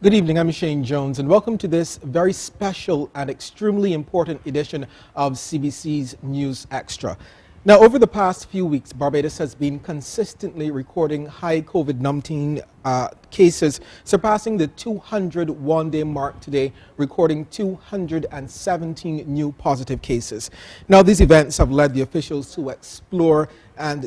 Good evening, I'm Shane Jones, and welcome to this very special and extremely important edition of CBC's News Extra. Now, over the past few weeks, Barbados has been consistently recording high COVID-19 cases, surpassing the 200 one-day mark today, recording 217 new positive cases. Now, these events have led the officials to explore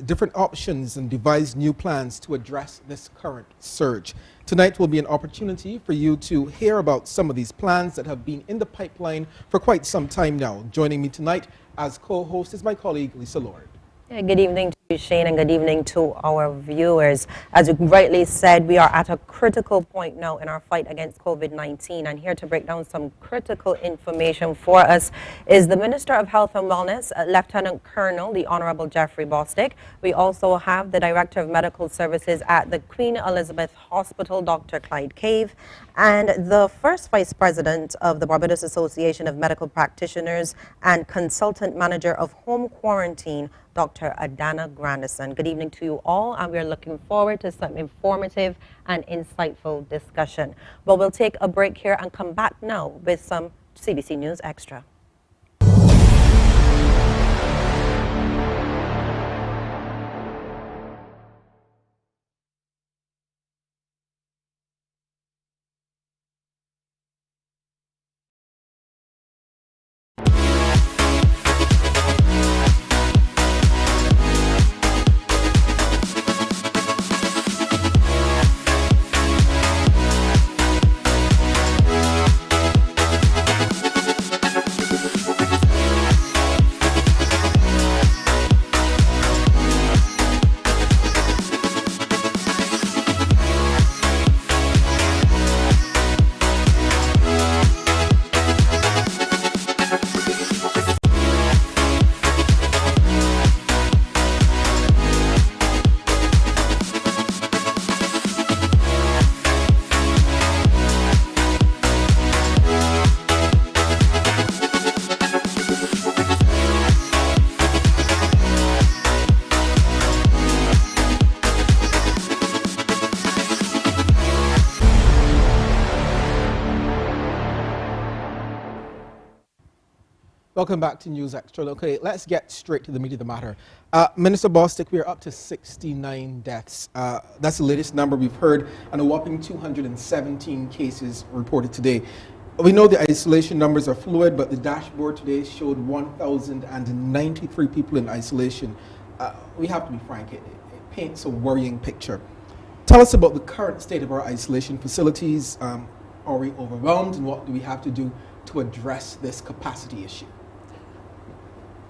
different options and devise new plans to address this current surge. Tonight will be an opportunity for you to hear about some of these plans that have been in the pipeline for quite some time now. Joining me tonight as co-host is my colleague Lisa Lord. Good evening to you, Shane, and good evening to our viewers. As you rightly said, we are at a critical point now in our fight against COVID-19, and here to break down some critical information for us is the Minister of Health and Wellness, Lieutenant Colonel, the Honorable Jeffrey Bostic. We also have the Director of Medical Services at the Queen Elizabeth Hospital, Dr. Clyde Cave, and the First Vice President of the Barbados Association of Medical Practitioners and Consultant Manager of Home Quarantine, Dr. Adana Grandison. Good evening to you all, and we're looking forward to some informative and insightful discussion. But we'll take a break here and come back now with some CBC News Extra. Welcome back to News Extra. Okay, let's get straight to the meat of the matter. Minister Bostic, we are up to 69 deaths. That's the latest number we've heard, and a whopping 217 cases reported today. We know the isolation numbers are fluid, but the dashboard today showed 1,093 people in isolation. We have to be frank, it paints a worrying picture. Tell us about the current state of our isolation facilities. Are we overwhelmed, and what do we have to do to address this capacity issue?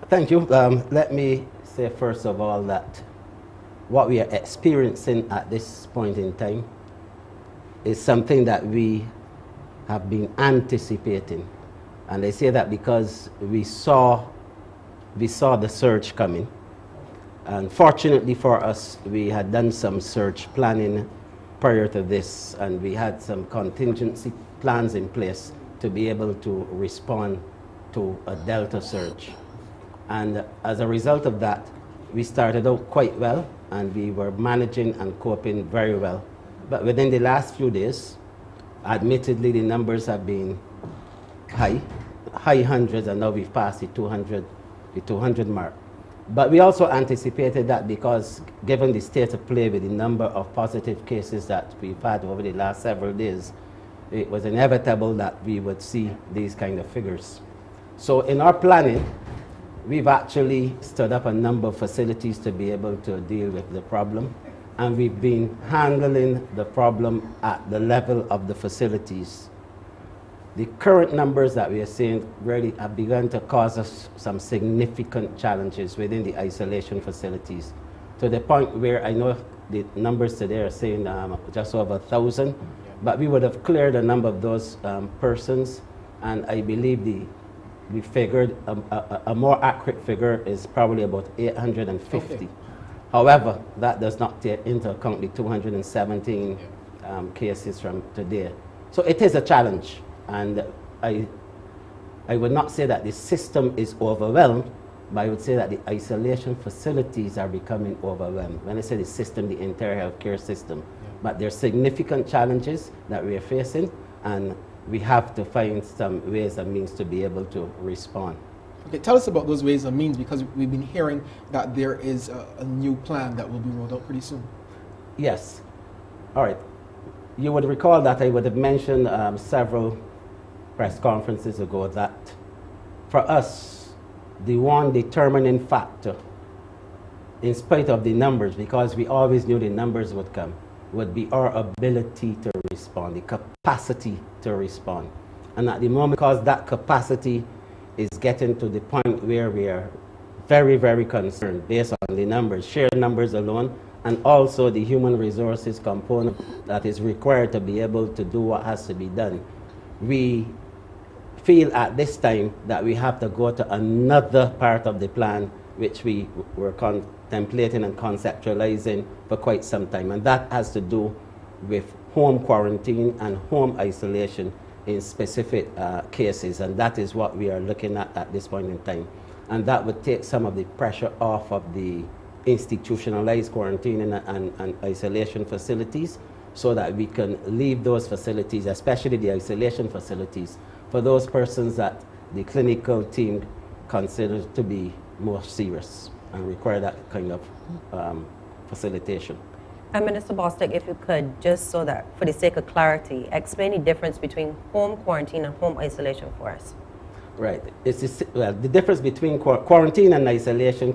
Thank you. Let me say first of all that what we are experiencing at this point in time is something that we have been anticipating. And I say that because we saw the surge coming. And fortunately for us, we had done some surge planning prior to this, and we had some contingency plans in place to be able to respond to a Delta surge. And as a result of that, we started out quite well, and we were managing and coping very well. But within the last few days, admittedly, the numbers have been high hundreds, and now we've passed the 200 mark. But we also anticipated that because given the state of play with the number of positive cases that we've had over the last several days, it was inevitable that we would see these kind of figures. So in our planning, we've actually stood up a number of facilities to be able to deal with the problem, and we've been handling the problem at the level of the facilities. The current numbers that we are seeing really have begun to cause us some significant challenges within the isolation facilities, to the point where I know the numbers today are saying just over 1,000, but we would have cleared a number of those persons, and I believe we figured a more accurate figure is probably about 850. Okay. However, that does not take into account the 217 cases from today. So it is a challenge, and I would not say that the system is overwhelmed, but I would say that the isolation facilities are becoming overwhelmed. When I say the system, the entire healthcare system. But there are significant challenges that we are facing, and we have to find some ways and means to be able to respond. Okay, tell us about those ways and means, because we've been hearing that there is a new plan that will be rolled out pretty soon. Yes. All right. You would recall that I would have mentioned several press conferences ago that for us, the one determining factor, in spite of the numbers, because we always knew the numbers would come, would be our ability to respond, the capacity to respond. And at the moment, because that capacity is getting to the point where we are very, very concerned based on the numbers, sheer numbers alone, and also the human resources component that is required to be able to do what has to be done. We feel at this time that we have to go to another part of the plan which we were contemplating and conceptualizing for quite some time, and that has to do with home quarantine and home isolation in specific cases, and that is what we are looking at this point in time. And that would take some of the pressure off of the institutionalized quarantine and isolation facilities, so that we can leave those facilities, especially the isolation facilities, for those persons that the clinical team considers to be more serious and require that kind of facilitation. And Minister Bostic, if you could, just so that for the sake of clarity, explain the difference between home quarantine and home isolation for us. Right. Well, the difference between quarantine and isolation.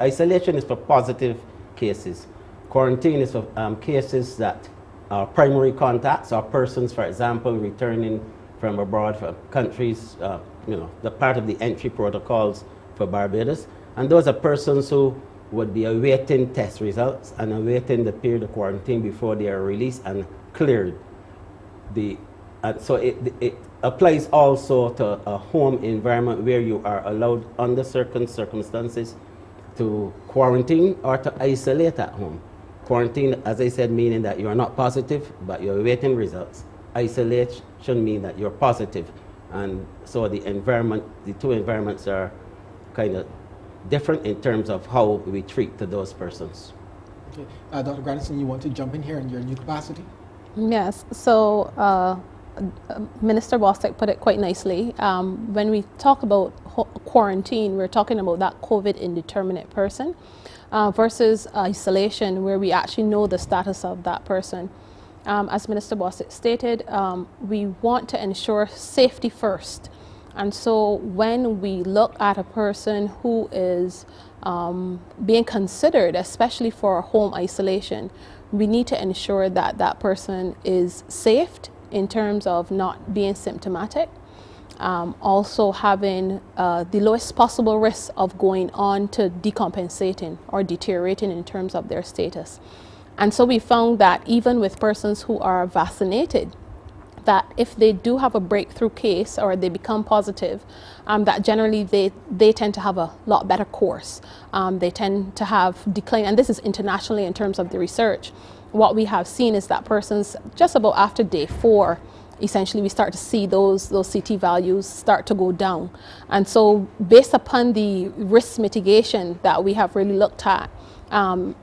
Isolation is for positive cases. Quarantine is for cases that are primary contacts, or persons, for example, returning from abroad, from countries, the part of the entry protocols for Barbados. And those are persons who would be awaiting test results and awaiting the period of quarantine before they are released and cleared. So it applies also to a home environment where you are allowed under certain circumstances to quarantine or to isolate at home. Quarantine, as I said, meaning that you are not positive, but you're awaiting results. Isolation means that you're positive. And so the two environments are kind of different in terms of how we treat to those persons. Okay. Dr. Grandison, you want to jump in here in your new capacity? Yes. So Minister Bostic put it quite nicely. When we talk about quarantine, we're talking about that COVID indeterminate person versus isolation, where we actually know the status of that person. As Minister Bostic stated, we want to ensure safety first. And so when we look at a person who is being considered, especially for home isolation, we need to ensure that that person is safe in terms of not being symptomatic, also having the lowest possible risk of going on to decompensating or deteriorating in terms of their status. And so we found that even with persons who are vaccinated, that if they do have a breakthrough case or they become positive, that generally they tend to have a lot better course. They tend to have decline, and this is internationally in terms of the research. What we have seen is that persons just about after day 4, essentially we start to see those CT values start to go down. And so based upon the risk mitigation that we have really looked at,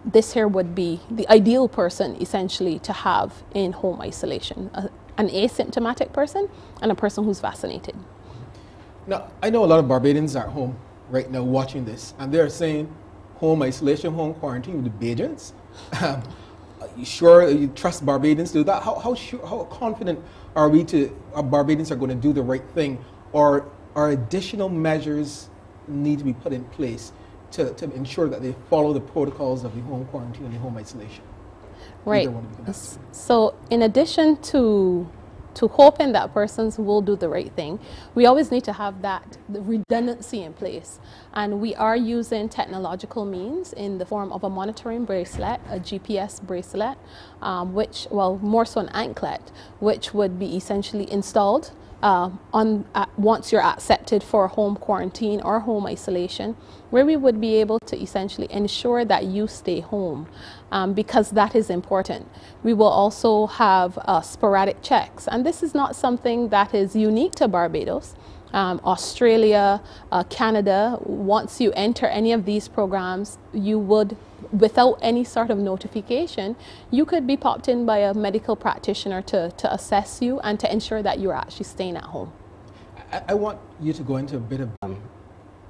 this here would be the ideal person essentially to have in home isolation. An asymptomatic person and a person who's vaccinated. Now, I know a lot of Barbadians are at home right now watching this, and they're saying home isolation, home quarantine with the Bajans. You sure you trust Barbadians to do that? How confident are we Barbadians are going to do the right thing, or are additional measures need to be put in place to ensure that they follow the protocols of the home quarantine and the home isolation? Right. So in addition to hoping that persons will do the right thing, we always need to have the redundancy in place. And we are using technological means in the form of a monitoring bracelet, a GPS bracelet, more so an anklet, which would be essentially installed once you're accepted for home quarantine or home isolation, where we would be able to essentially ensure that you stay home, because that is important. We will also have sporadic checks, and this is not something that is unique to Barbados. Australia, Canada, once you enter any of these programs, you would without any sort of notification, you could be popped in by a medical practitioner to assess you and to ensure that you're actually staying at home. I want you to go into a bit of